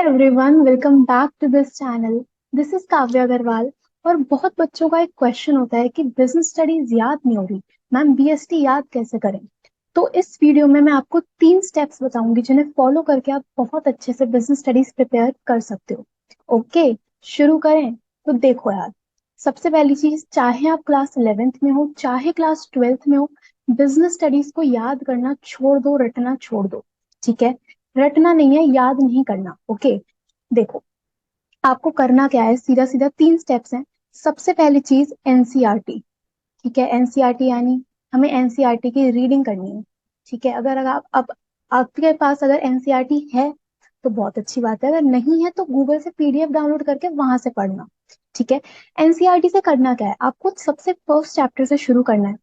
Everyone, welcome back to this channel. This is Kavya Agarwal. और बहुत बच्चों का एक क्वेश्चन होता है कि बिजनेस स्टडीज याद नहीं हो रही, मैम बीएसटी याद कैसे करें। तो इस वीडियो में मैं आपको 3 स्टेप्स बताऊंगी जिन्हें फॉलो करके आप बहुत अच्छे से बिजनेस स्टडीज प्रिपेयर कर सकते हो। ओके, शुरू करें। तो देखो यार, सबसे पहली चीज, चाहे आप क्लास 11th में हो चाहे क्लास 12th में हो, बिजनेस स्टडीज को याद करना छोड़ दो, रटना छोड़ दो। ठीक है, रटना नहीं है, याद नहीं करना। ओके, देखो आपको करना क्या है, सीधा सीधा 3 स्टेप्स हैं। सबसे पहली चीज एनसीईआरटी। ठीक है, एनसीईआरटी यानी हमें एनसीईआरटी की रीडिंग करनी है। ठीक है, अगर आप अब आपके पास अगर एनसीईआरटी है तो बहुत अच्छी बात है, अगर नहीं है तो गूगल से पीडीएफ डाउनलोड करके वहां से पढ़ना। ठीक है, एनसीईआरटी से करना क्या है, आपको सबसे फर्स्ट चैप्टर से शुरू करना है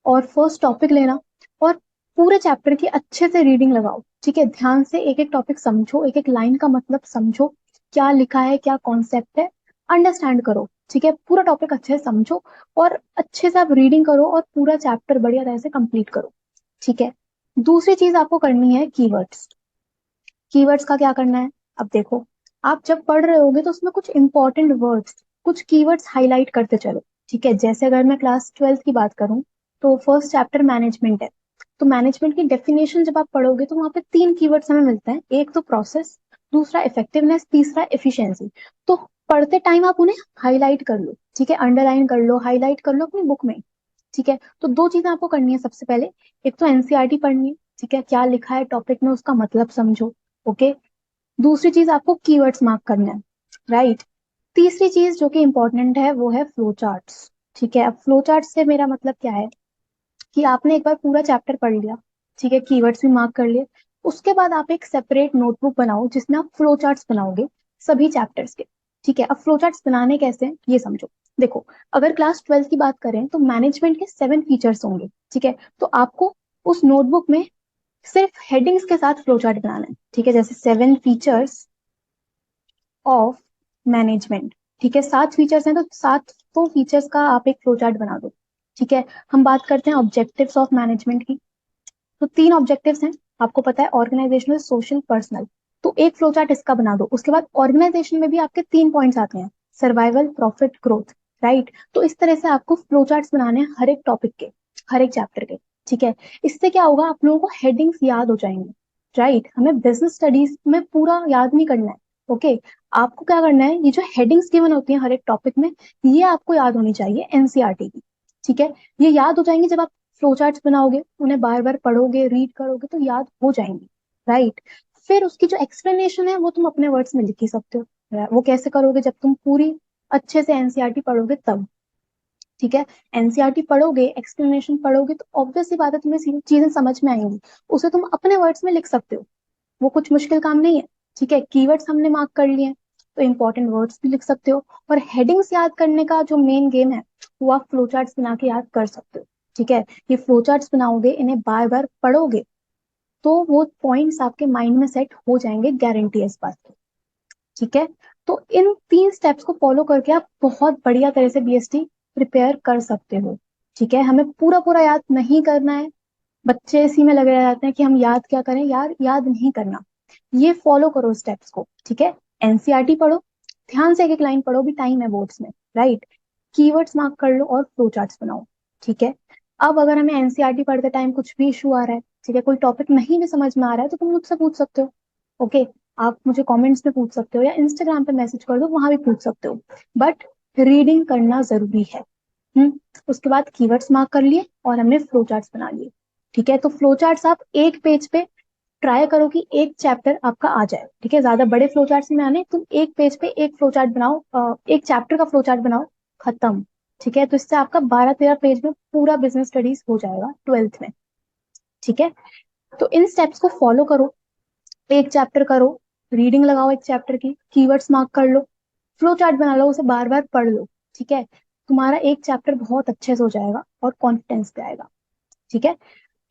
और फर्स्ट टॉपिक लेना और पूरे चैप्टर की अच्छे से रीडिंग लगाओ। ठीक है, ध्यान से एक एक टॉपिक समझो, एक एक लाइन का मतलब समझो, क्या लिखा है, क्या कॉन्सेप्ट है, अंडरस्टैंड करो। ठीक है, पूरा टॉपिक अच्छे से समझो और अच्छे से आप रीडिंग करो और पूरा चैप्टर बढ़िया तरह से कंप्लीट करो। ठीक है, दूसरी चीज आपको करनी है कीवर्ड्स। कीवर्ड्स का क्या करना है, अब देखो, आप जब पढ़ रहे होगे तो उसमें कुछ इंपॉर्टेंट वर्ड्स, कुछ कीवर्ड्स हाईलाइट करते चलो। ठीक है, जैसे अगर मैं क्लास 12th की बात करूं तो फर्स्ट चैप्टर मैनेजमेंट है। तो मैनेजमेंट की डेफिनेशन जब आप पढ़ोगे तो वहां पे 3 कीवर्ड्स हमें मिलते हैं, एक तो प्रोसेस, दूसरा इफेक्टिवनेस, तीसरा एफिशिएंसी। तो पढ़ते टाइम आप उन्हें हाईलाइट कर लो। ठीक है, अंडरलाइन कर लो, हाईलाइट कर लो अपनी बुक में। ठीक है, तो 2 चीजें आपको करनी है सबसे पहले, एक तो एनसीईआरटी पढ़नी है। ठीक है, क्या लिखा है टॉपिक में उसका मतलब समझो। ओके, दूसरी चीज आपको कीवर्ड्स मार्क करना है। राइट, तीसरी चीज जो कि इंपॉर्टेंट है वो है फ्लो चार्ट्स। ठीक है, अब फ्लो चार्ट से मेरा मतलब क्या है कि आपने एक बार पूरा चैप्टर पढ़ लिया, ठीक है, कीवर्ड्स भी मार्क कर लिए, उसके बाद आप एक सेपरेट नोटबुक बनाओ जिसमें आप फ्लो चार्ट्स बनाओगे सभी चैप्टर्स के। ठीक है, अब फ्लो चार्ट्स बनाने कैसे हैं ये समझो। देखो, अगर क्लास 12th की बात करें तो मैनेजमेंट के 7 फीचर्स होंगे। ठीक है, तो आपको उस नोटबुक में सिर्फ हेडिंग्स के साथ फ्लो चार्ट बनाना है। ठीक है, जैसे 7 फीचर्स ऑफ मैनेजमेंट। ठीक है, 7 फीचर्स हैं तो 7 फीचर्स का आप एक फ्लो चार्ट बना दो। ठीक है, हम बात करते हैं ऑब्जेक्टिव्स ऑफ मैनेजमेंट की। तो 3 ऑब्जेक्टिव्स हैं, आपको पता है, ऑर्गेनाइजेशनल, सोशल, पर्सनल। तो एक फ्लो चार्ट इसका बना दो। उसके बाद ऑर्गेनाइजेशन में भी आपके 3 पॉइंट्स आते हैं, सर्वाइवल, प्रॉफिट, ग्रोथ। राइट, तो इस तरह से आपको फ्लो चार्ट्स बनाने हैं हर एक टॉपिक के, हर एक चैप्टर के। ठीक है, इससे क्या होगा, आप लोगों को हेडिंग्स याद हो जाएंगे। राइट, हमें बिजनेस स्टडीज में पूरा याद नहीं करना है। ओके, आपको क्या करना है, ये जो हेडिंग्स गिवन होती हैं हर एक टॉपिक में, ये आपको याद होनी चाहिए एनसीईआरटी की। ठीक है, ये याद हो जाएंगे जब आप फ्लो चार्ट्स बनाओगे, उन्हें बार बार पढ़ोगे, रीड करोगे तो याद हो जाएंगी। राइट, फिर उसकी जो एक्सप्लेनेशन है वो तुम अपने वर्ड्स में लिख ही सकते हो। वो कैसे करोगे, जब तुम पूरी अच्छे से एनसीईआरटी पढ़ोगे तब। ठीक है, एनसीईआरटी पढ़ोगे, एक्सप्लेनेशन पढ़ोगे तो ऑब्वियस सी बात है तुम्हें चीजें समझ में आएंगी, उसे तुम अपने वर्ड्स में लिख सकते हो। वो कुछ मुश्किल काम नहीं है। ठीक है, कीवर्ड्स हमने मार्क कर लिए हैं तो इंपॉर्टेंट वर्ड्स भी लिख सकते हो। और हेडिंग्स याद करने का जो मेन गेम है वो आप फ्लो चार्ट्स बना के याद कर सकते हो। ठीक है, ये फ्लो चार्ट्स बनाओगे, इन्हें बार बार पढ़ोगे तो वो पॉइंट्स आपके माइंड में सेट हो जाएंगे, गारंटी है इस बात की। ठीक है, तो इन 3 स्टेप्स को फॉलो करके आप बहुत बढ़िया तरह से बीएसटी प्रिपेयर कर सकते हो। ठीक है, हमें पूरा पूरा याद नहीं करना है। बच्चे इसी में लगे रह जाते हैं कि हम याद क्या करें, यार याद नहीं करना, ये फॉलो करो स्टेप्स को। ठीक है, एनसीईआरटी पढ़ो, ध्यान से एक एक लाइन पढ़ो, भी टाइम है बोर्ड्स में। राइट, कीवर्ड्स मार्क कर लो और फ्लो चार्ट्स बनाओ। ठीक है, अब अगर हमें एनसीईआरटी पढ़ते टाइम कुछ भी इशू आ रहा है, ठीक है, कोई टॉपिक नहीं भी समझ में आ रहा है तो तुम मुझसे पूछ सकते हो। ओके, आप मुझे कमेंट्स में पूछ सकते हो या इंस्टाग्राम पे मैसेज कर दो, वहां भी पूछ सकते हो। बट रीडिंग करना जरूरी है। हम्म, उसके बाद कीवर्ड्स मार्क कर लिए और हमने फ्लो चार्ट्स बना लिए। ठीक है, तो फ्लो चार्ट्स आप एक पेज पे ट्राई करो कि एक चैप्टर आपका आ जाए। ठीक है, ज्यादा बड़े फ्लो चार्ट्स में आने, तुम एक पेज पे एक फ्लो चार्ट बनाओ, एक चैप्टर का फ्लो चार्ट बनाओ, खत्म। ठीक है, तो इससे आपका 12-13 पेज में पूरा बिजनेस स्टडीज हो जाएगा 12th में। ठीक है, तो इन स्टेप्स को फॉलो करो, एक चैप्टर करो, रीडिंग लगाओ एक चैप्टर की, कीवर्ड्स मार्क कर लो, फ्लो चार्ट बना लो, उसे बार बार पढ़ लो। ठीक है, तुम्हारा एक चैप्टर बहुत अच्छे से हो जाएगा और कॉन्फिडेंस पे आएगा। ठीक है,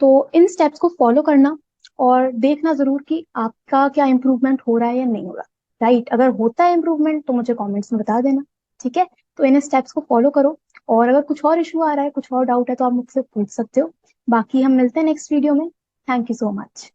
तो इन स्टेप्स को फॉलो करना और देखना जरूर कि आपका क्या इंप्रूवमेंट हो रहा है या नहीं हो रहा। राइट, अगर होता है इंप्रूवमेंट तो मुझे कमेंट्स में बता देना। ठीक है, तो इन स्टेप्स को फॉलो करो और अगर कुछ और इशू आ रहा है, कुछ और डाउट है तो आप मुझसे पूछ सकते हो। बाकी हम मिलते हैं नेक्स्ट वीडियो में। Thank you so much.